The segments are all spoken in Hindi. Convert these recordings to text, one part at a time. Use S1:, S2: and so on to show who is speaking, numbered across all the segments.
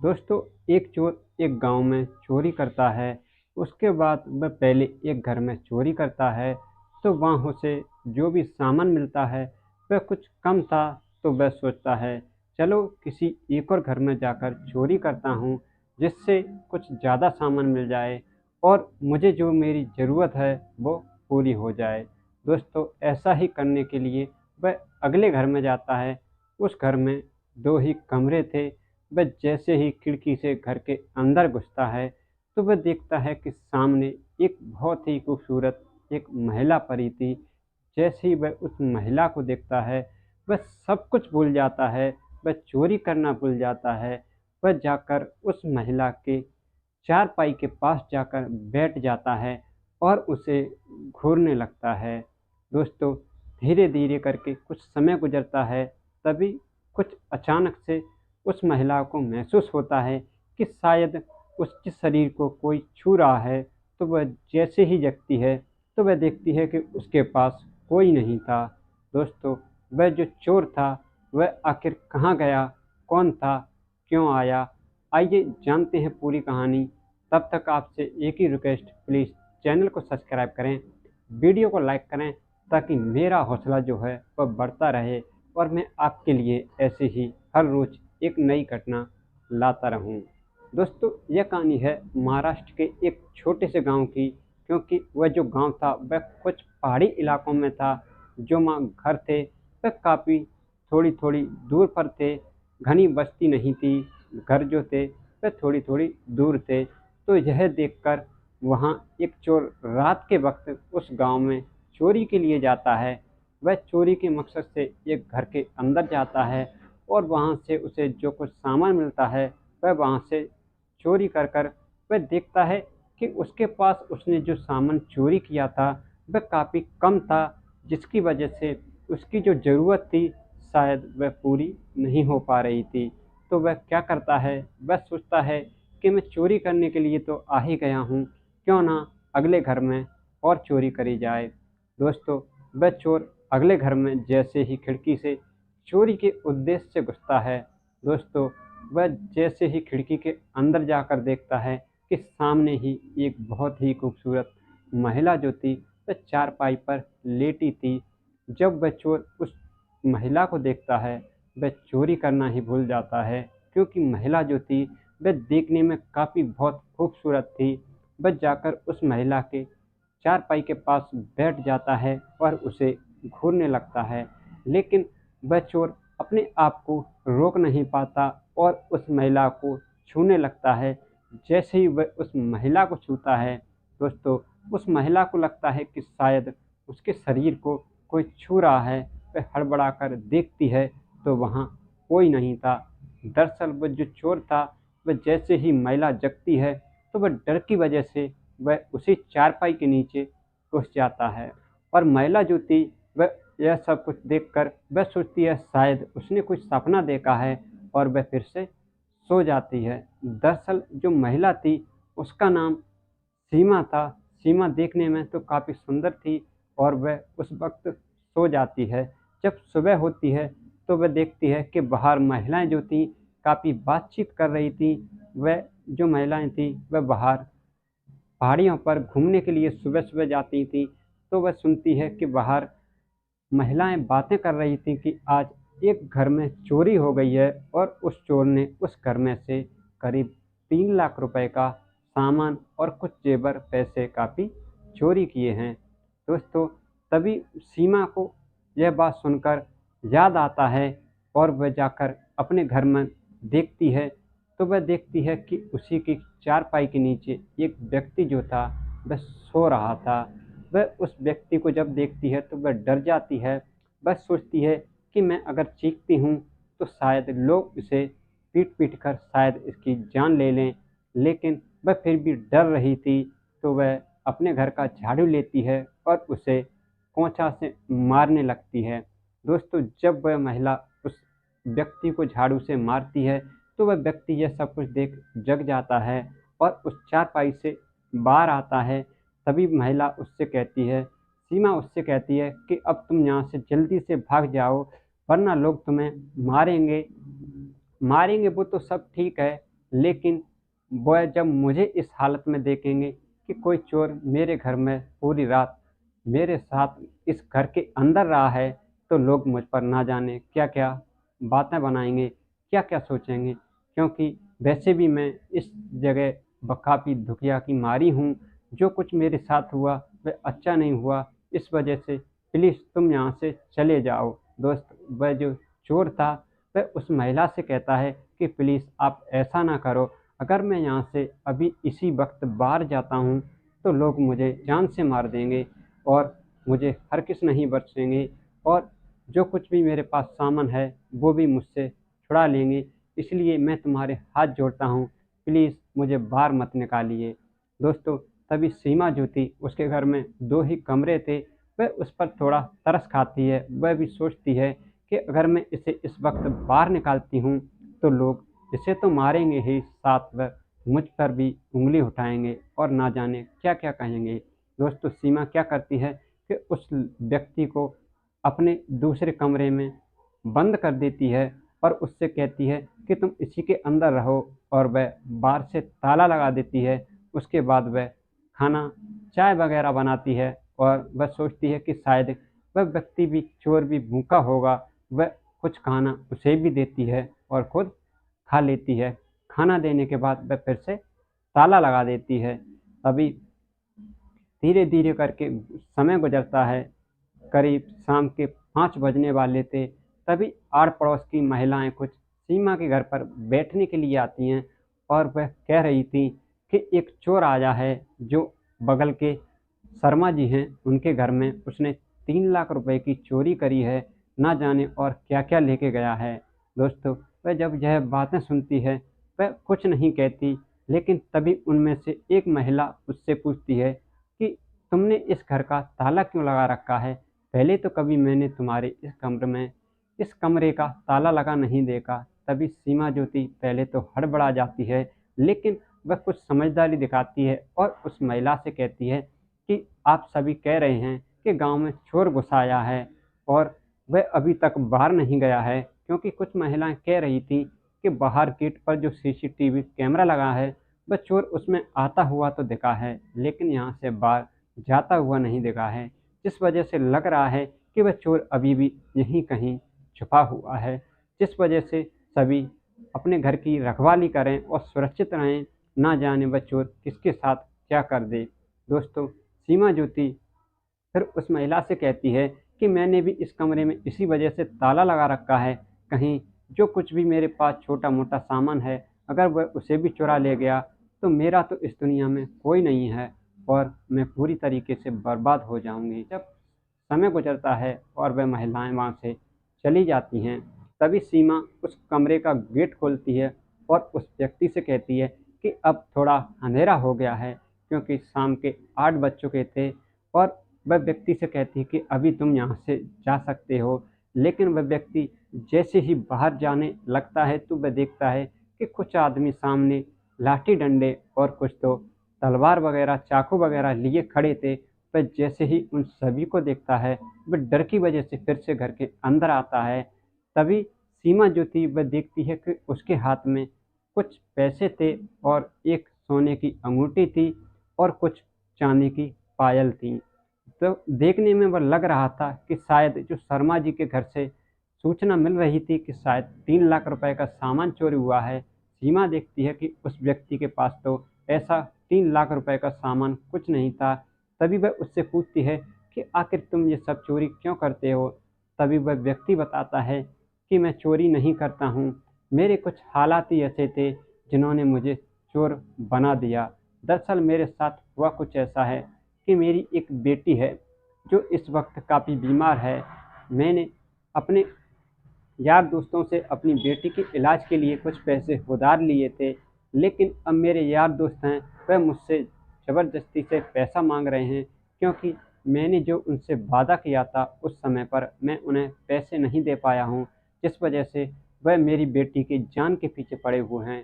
S1: दोस्तों, एक चोर एक गांव में चोरी करता है। उसके बाद वह पहले एक घर में चोरी करता है, तो वहाँ उसे जो भी सामान मिलता है वह कुछ कम था। तो वह सोचता है, चलो किसी एक और घर में जाकर चोरी करता हूँ, जिससे कुछ ज़्यादा सामान मिल जाए और मुझे जो मेरी ज़रूरत है वो पूरी हो जाए। दोस्तों, ऐसा ही करने के लिए वह अगले घर में जाता है। उस घर में दो ही कमरे थे। वह जैसे ही खिड़की से घर के अंदर घुसता है, तो वह देखता है कि सामने एक बहुत ही खूबसूरत एक महिला पड़ी थी। जैसे ही वह उस महिला को देखता है, वह सब कुछ भूल जाता है, वह चोरी करना भूल जाता है। वह जाकर उस महिला के चारपाई के पास जाकर बैठ जाता है और उसे घूरने लगता है। दोस्तों, धीरे-धीरे करके कुछ समय गुज़रता है, तभी कुछ अचानक से उस महिला को महसूस होता है कि शायद उसके शरीर को कोई छू रहा है। तो वह जैसे ही जगती है, तो वह देखती है कि उसके पास कोई नहीं था। दोस्तों, वह जो चोर था, वह आखिर कहाँ गया, कौन था, क्यों आया? आइए जानते हैं पूरी कहानी। तब तक आपसे एक ही रिक्वेस्ट, प्लीज़ चैनल को सब्सक्राइब करें, वीडियो को लाइक करें, ताकि मेरा हौसला जो है वह बढ़ता रहे और मैं आपके लिए ऐसे ही हर रोज़ एक नई घटना लाता रहूं। दोस्तों, यह कहानी है महाराष्ट्र के एक छोटे से गांव की, क्योंकि वह जो गांव था वह कुछ पहाड़ी इलाकों में था। जो घर थे वह काफ़ी थोड़ी थोड़ी दूर पर थे, घनी बस्ती नहीं थी। घर जो थे वह थोड़ी थोड़ी दूर थे। तो यह देखकर वहाँ एक चोर रात के वक्त उस गांव में चोरी के लिए जाता है। वह चोरी के मकसद से एक घर के अंदर जाता है और वहाँ से उसे जो कुछ सामान मिलता है वह वहाँ से चोरी कर कर वह देखता है कि उसके पास उसने जो सामान चोरी किया था वह काफ़ी कम था, जिसकी वजह से उसकी जो ज़रूरत थी शायद वह पूरी नहीं हो पा रही थी। तो वह क्या करता है, वह सोचता है कि मैं चोरी करने के लिए तो आ ही गया हूँ, क्यों ना अगले घर में और चोरी करी जाए। दोस्तों, वह चोर अगले घर में जैसे ही खिड़की से चोरी के उद्देश्य से घुसता है, दोस्तों, वह जैसे ही खिड़की के अंदर जाकर देखता है कि सामने ही एक बहुत ही खूबसूरत महिला जो थी वह चारपाई पर लेटी थी। जब वह चोर उस महिला को देखता है, वह चोरी करना ही भूल जाता है, क्योंकि महिला जो थी वह देखने में काफ़ी बहुत खूबसूरत थी। वह जाकर उस महिला के चारपाई के पास बैठ जाता है और उसे घूरने लगता है, लेकिन वह चोर अपने आप को रोक नहीं पाता और उस महिला को छूने लगता है। जैसे ही वह उस महिला को छूता है, दोस्तों, उस महिला को लगता है कि शायद उसके शरीर को कोई छू रहा है। वह हड़बड़ाकर देखती है, तो वहाँ कोई नहीं था। दरअसल वह जो चोर था, वह जैसे ही महिला जगती है, तो वह डर की वजह से वह उसी चारपाई के नीचे घुस जाता है और महिला जो थी वह यह सब कुछ देखकर वह सोचती है शायद उसने कुछ सपना देखा है और वह फिर से सो जाती है। दरअसल जो महिला थी उसका नाम सीमा था। सीमा देखने में तो काफ़ी सुंदर थी और वह उस वक्त सो जाती है। जब सुबह होती है तो वह देखती है कि बाहर महिलाएं जो थीं काफ़ी बातचीत कर रही थी। वह जो महिलाएं थीं वह बाहर पहाड़ियों पर घूमने के लिए सुबह-सुबह जाती थीं। तो वह सुनती है कि बाहर महिलाएँ बातें कर रही थीं कि आज एक घर में चोरी हो गई है और उस चोर ने उस घर में से करीब 3 लाख रुपए का सामान और कुछ जेवर पैसे काफ़ी चोरी किए हैं। दोस्तों, तभी सीमा को यह बात सुनकर याद आता है और वह जाकर अपने घर में देखती है, तो वह देखती है कि उसी की चारपाई के नीचे एक व्यक्ति जो था वह सो रहा था। वह उस व्यक्ति को जब देखती है तो वह डर जाती है। वह सोचती है कि मैं अगर चीखती हूँ तो शायद लोग इसे पीट-पीट कर शायद इसकी जान ले लें, लेकिन वह फिर भी डर रही थी। तो वह अपने घर का झाड़ू लेती है और उसे कोंचा से मारने लगती है। दोस्तों, जब वह महिला उस व्यक्ति को झाड़ू से मारती है, तो वह व्यक्ति यह सब कुछ देख जग जाता है और उस चारपाई से बाहर आता है। तभी महिला उससे कहती है, सीमा उससे कहती है कि अब तुम यहाँ से जल्दी से भाग जाओ, वरना लोग तुम्हें मारेंगे। मारेंगे वो तो सब ठीक है, लेकिन वह जब मुझे इस हालत में देखेंगे कि कोई चोर मेरे घर में पूरी रात मेरे साथ इस घर के अंदर रहा है, तो लोग मुझ पर ना जाने क्या-क्या बातें बनाएँगे, क्या-क्या सोचेंगे। क्योंकि वैसे भी मैं इस जगह काफ़ी दुखिया की मारी हूँ, जो कुछ मेरे साथ हुआ वह अच्छा नहीं हुआ, इस वजह से प्लीज़ तुम यहाँ से चले जाओ। दोस्त, वह जो चोर था वह उस महिला से कहता है कि प्लीज़ आप ऐसा ना करो, अगर मैं यहाँ से अभी इसी वक़्त बाहर जाता हूँ, तो लोग मुझे जान से मार देंगे और मुझे हरगिज़ नहीं बख्शेंगे और जो कुछ भी मेरे पास सामान है, वो भी मुझसे छुड़ा लेंगे। इसलिए मैं तुम्हारे हाथ जोड़ता हूँ, प्लीज़ मुझे बाहर मत निकालिए। दोस्तों, तभी सीमा जो थी उसके घर में 2 ही कमरे थे, वह उस पर थोड़ा तरस खाती है। वह भी सोचती है कि अगर मैं इसे इस वक़्त बाहर निकालती हूँ, तो लोग इसे तो मारेंगे ही, साथ वह मुझ पर भी उँगली उठाएँगे और ना जाने क्या-क्या कहेंगे। दोस्तों, सीमा क्या करती है कि उस व्यक्ति को अपने दूसरे कमरे में बंद कर देती है और उससे कहती है कि तुम इसी के अंदर रहो, और वह बाहर से ताला लगा देती है। उसके बाद वह खाना, चाय वगैरह बनाती है और वह सोचती है कि शायद वह व्यक्ति भी, चोर भी भूखा होगा। वह कुछ खाना उसे भी देती है और खुद खा लेती है। खाना देने के बाद वह फिर से ताला लगा देती है। तभी धीरे-धीरे करके समय गुज़रता है। करीब शाम के 5 बजने वाले थे, तभी आड़-पड़ोस की महिलाएँ कुछ सीमा के घर पर बैठने के लिए आती हैं और वह कह रही थी कि एक चोर आया है, जो बगल के शर्मा जी हैं, उनके घर में उसने 3 लाख रुपए की चोरी करी है, ना जाने और क्या-क्या लेके गया है। दोस्तों, वह जब यह बातें सुनती है, वह कुछ नहीं कहती, लेकिन तभी उनमें से एक महिला उससे पूछती है कि तुमने इस घर का ताला क्यों लगा रखा है? पहले तो कभी मैंने तुम्हारे इस कमरे का ताला लगा नहीं देखा। तभी सीमा जो थी पहले तो हड़बड़ा जाती है, लेकिन वह कुछ समझदारी दिखाती है और उस महिला से कहती है कि आप सभी कह रहे हैं कि गाँव में चोर घुस आया है और वह अभी तक बाहर नहीं गया है, क्योंकि कुछ महिलाएँ कह रही थी कि बाहर गेट पर जो सीसीटीवी कैमरा लगा है, वह चोर उसमें आता हुआ तो दिखा है, लेकिन यहाँ से बाहर जाता हुआ नहीं दिखा है। जिस वजह से लग रहा है कि वह चोर अभी भी यहीं कहीं छुपा हुआ है, जिस वजह से सभी अपने घर की रखवाली करें और सुरक्षित रहें, ना जाने वह चोर किसके साथ क्या कर दे। दोस्तों, सीमा जो थी फिर उस महिला से कहती है कि मैंने भी इस कमरे में इसी वजह से ताला लगा रखा है, कहीं जो कुछ भी मेरे पास छोटा-मोटा सामान है, अगर वह उसे भी चुरा ले गया, तो मेरा तो इस दुनिया में कोई नहीं है और मैं पूरी तरीके से बर्बाद हो जाऊँगी। जब समय गुज़रता है और वह महिलाएँ वहाँ से चली जाती हैं, तभी सीमा उस कमरे का गेट खोलती है और उस व्यक्ति से कहती है कि अब थोड़ा अंधेरा हो गया है, क्योंकि शाम के 8 बज चुके थे, और वह व्यक्ति से कहती है कि अभी तुम यहाँ से जा सकते हो। लेकिन वह व्यक्ति जैसे ही बाहर जाने लगता है, तो वह देखता है कि कुछ आदमी सामने लाठी डंडे और कुछ तो तलवार वगैरह, चाकू वगैरह लिए खड़े थे। वह जैसे ही उन सभी को देखता है, वह डर की वजह से फिर से घर के अंदर आता है। तभी सीमा जो थी वह देखती है कि उसके हाथ में कुछ पैसे थे और एक सोने की अंगूठी थी और कुछ चांदी की पायल थी। तो देखने में वह लग रहा था कि शायद जो शर्मा जी के घर से सूचना मिल रही थी कि शायद 3 लाख रुपए का सामान चोरी हुआ है। सीमा देखती है कि उस व्यक्ति के पास तो ऐसा 3 लाख रुपए का सामान कुछ नहीं था। तभी वह उससे पूछती है कि आखिर तुम ये सब चोरी क्यों करते हो? तभी वह व्यक्ति बताता है कि मैं चोरी नहीं करता हूँ, मेरे कुछ हालात ही ऐसे थे जिन्होंने मुझे चोर बना दिया। दरअसल मेरे साथ हुआ कुछ ऐसा है कि मेरी एक बेटी है, जो इस वक़्त काफ़ी बीमार है। मैंने अपने यार दोस्तों से अपनी बेटी के इलाज के लिए कुछ पैसे उधार लिए थे, लेकिन अब मेरे यार दोस्त हैं, वह मुझसे ज़बरदस्ती से पैसा माँग रहे हैं, क्योंकि मैंने जो उनसे वादा किया था उस समय पर मैं उन्हें पैसे नहीं दे पाया हूँ, जिस वजह से वह मेरी बेटी की जान के पीछे पड़े हुए हैं।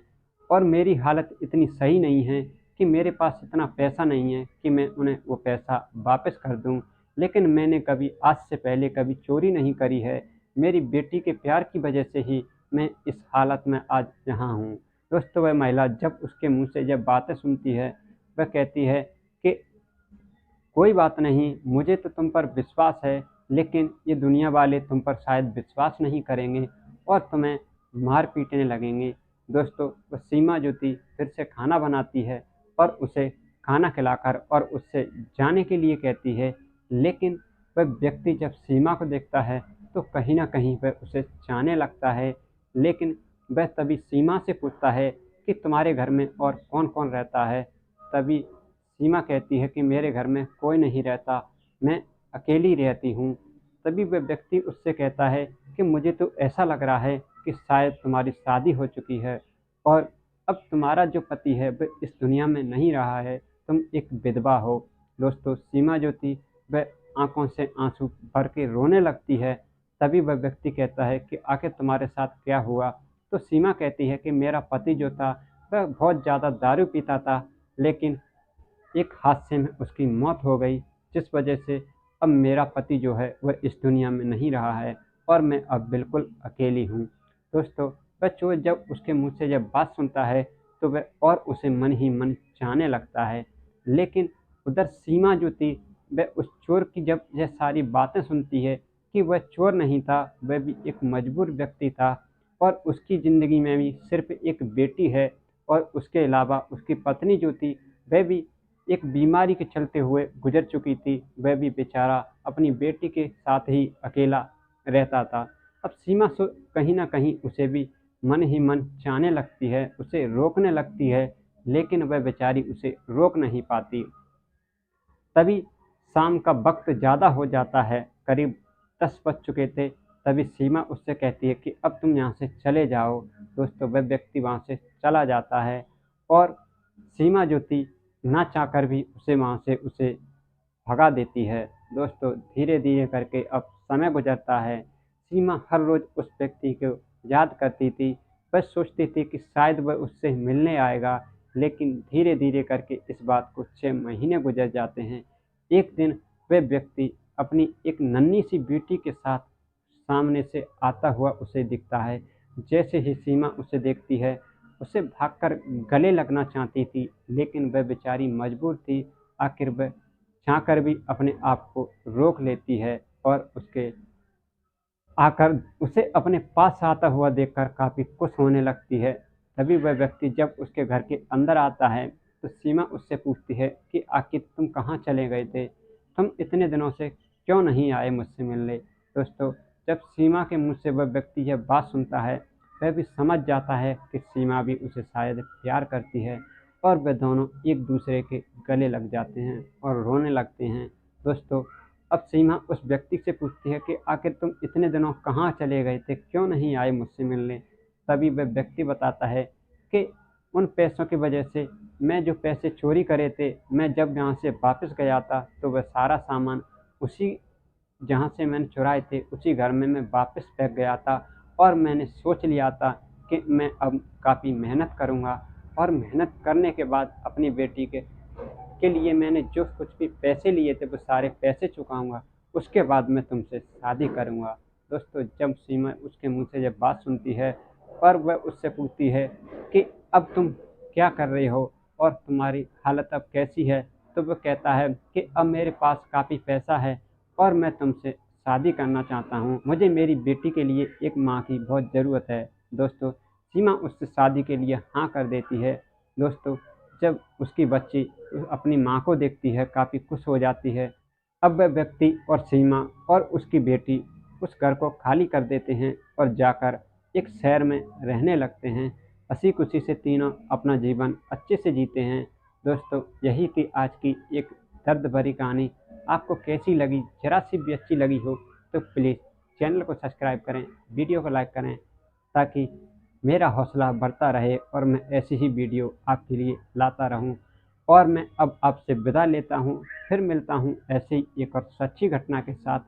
S1: और मेरी हालत इतनी सही नहीं है कि मेरे पास इतना पैसा नहीं है कि मैं उन्हें वो पैसा वापस कर दूँ। लेकिन मैंने कभी आज से पहले कभी चोरी नहीं करी है। मेरी बेटी के प्यार की वजह से ही मैं इस हालत में आज यहाँ हूँ। दोस्तों वह महिला जब उसके मुँह से जब बातें सुनती है, वह कहती है कि कोई बात नहीं, मुझे तो तुम पर विश्वास है, लेकिन ये दुनिया वाले तुम पर शायद विश्वास नहीं करेंगे और तुम्हें मार पीटने लगेंगे। दोस्तों वह सीमा जो थी फिर से खाना बनाती है और उसे खाना खिलाकर और उससे जाने के लिए कहती है, लेकिन वह व्यक्ति जब सीमा को देखता है तो कहीं न कहीं वह उसे चाहने लगता है। लेकिन वह तभी सीमा से पूछता है कि तुम्हारे घर में और कौन-कौन रहता है? तभी सीमा कहती है कि मेरे घर में कोई नहीं रहता, मैं अकेली रहती हूँ। तभी वह व्यक्ति उससे कहता है कि मुझे तो ऐसा लग रहा है कि शायद तुम्हारी शादी हो चुकी है और अब तुम्हारा जो पति है वह इस दुनिया में नहीं रहा है, तुम एक विधवा हो। दोस्तों सीमा जो थी वह आँखों से आँसू भर के रोने लगती है। तभी वह व्यक्ति कहता है कि आखिर तुम्हारे साथ क्या हुआ? तो सीमा कहती है कि मेरा पति जो था वह बहुत ज़्यादा दारू पीता था, लेकिन एक हादसे में उसकी मौत हो गई, जिस वजह से अब मेरा पति जो है वह इस दुनिया में नहीं रहा है और मैं अब बिल्कुल अकेली हूँ। दोस्तों वह चोर जब उसके मुँह से जब बात सुनता है तो वह और उसे मन ही मन चाहने लगता है। लेकिन उधर सीमा जो थी वह उस चोर की जब यह सारी बातें सुनती है कि वह चोर नहीं था, वह भी एक मजबूर व्यक्ति था और उसकी ज़िंदगी में भी सिर्फ़ एक बेटी है और उसके अलावा उसकी पत्नी जो थी वह भी एक बीमारी के चलते हुए गुजर चुकी थी, वह भी बेचारा अपनी बेटी के साथ ही अकेला रहता था। अब सीमा कहीं न कहीं उसे भी मन ही मन चाहने लगती है, उसे रोकने लगती है, लेकिन वह बेचारी उसे रोक नहीं पाती। तभी शाम का वक़्त ज़्यादा हो जाता है, करीब 10 बज चुके थे, तभी सीमा उससे कहती है कि अब तुम यहाँ से चले जाओ। दोस्तों वह व्यक्ति वहाँ से चला जाता है और सीमा जो थी ना चाहकर भी उसे भगा देती है। दोस्तों धीरे-धीरे करके अब समय गुज़रता है। सीमा हर रोज़ उस व्यक्ति को याद करती थी। वह सोचती थी कि शायद वह उससे मिलने आएगा, लेकिन धीरे-धीरे करके इस बात को 6 महीने गुज़र जाते हैं। एक दिन वह व्यक्ति अपनी एक नन्ही-सी बेटी के साथ सामने से आता हुआ उसे दिखता है। जैसे ही सीमा उसे देखती है, उसे भागकर गले लगना चाहती थी, लेकिन वह बेचारी मजबूर थी। आखिर वह चाहकर भी अपने आप को रोक लेती है और उसके आकर उसे अपने पास आता हुआ देखकर काफ़ी खुश होने लगती है। तभी वह व्यक्ति जब उसके घर के अंदर आता है, तो सीमा उससे पूछती है कि आखिर तुम कहाँ चले गए थे? तुम इतने दिनों से क्यों नहीं आए मुझसे मिलने? दोस्तों, जब सीमा के मुँह से वह व्यक्ति यह बात सुनता है, वह भी समझ जाता है कि सीमा भी उसे शायद प्यार करती है और वे दोनों एक-दूसरे के गले लग जाते हैं और रोने लगते हैं। दोस्तों अब सीमा उस व्यक्ति से पूछती है कि आखिर तुम इतने दिनों कहाँ चले गए थे? क्यों नहीं आए मुझसे मिलने? तभी वह व्यक्ति बताता है कि उन पैसों की वजह से मैं जो पैसे चोरी करे थे, मैं जब यहाँ से वापस गया था, तो वह सारा सामान उसी जहाँ से मैंने चुराए थे, उसी घर में मैं वापस फेंक गया था और मैंने सोच लिया था कि मैं अब काफ़ी मेहनत करूँगा और मेहनत करने के बाद अपनी बेटी के लिए मैंने जो कुछ भी पैसे लिए थे वो सारे पैसे चुकाऊँगा, उसके बाद मैं तुमसे शादी करूँगा। दोस्तों जब सीमा उसके मुँह से जब बात सुनती है और वह उससे पूछती है कि अब तुम क्या कर रहे हो और तुम्हारी हालत अब कैसी है? तो वो कहता है कि अब मेरे पास काफ़ी पैसा है और मैं तुमसे शादी करना चाहता हूँ। मुझे मेरी बेटी के लिए एक माँ की बहुत ज़रूरत है। दोस्तों सीमा उससे शादी के लिए हाँ कर देती है। दोस्तों जब उसकी बच्ची अपनी माँ को देखती है, काफ़ी खुश हो जाती है। अब वह व्यक्ति और सीमा और उसकी बेटी उस घर को खाली कर देते हैं और जाकर एक शहर में रहने लगते हैं। हँसी-खुशी से तीनों अपना जीवन अच्छे से जीते हैं। दोस्तों यही थी आज की एक दर्द भरी कहानी। आपको कैसी लगी? ज़रा-सी भी अच्छी लगी हो तो प्लीज़ चैनल को सब्सक्राइब करें, वीडियो को लाइक करें, ताकि मेरा हौसला बढ़ता रहे और मैं ऐसी ही वीडियो आपके लिए लाता रहूं। और मैं अब आपसे विदा लेता हूं, फिर मिलता हूं ऐसे ही एक और सच्ची घटना के साथ।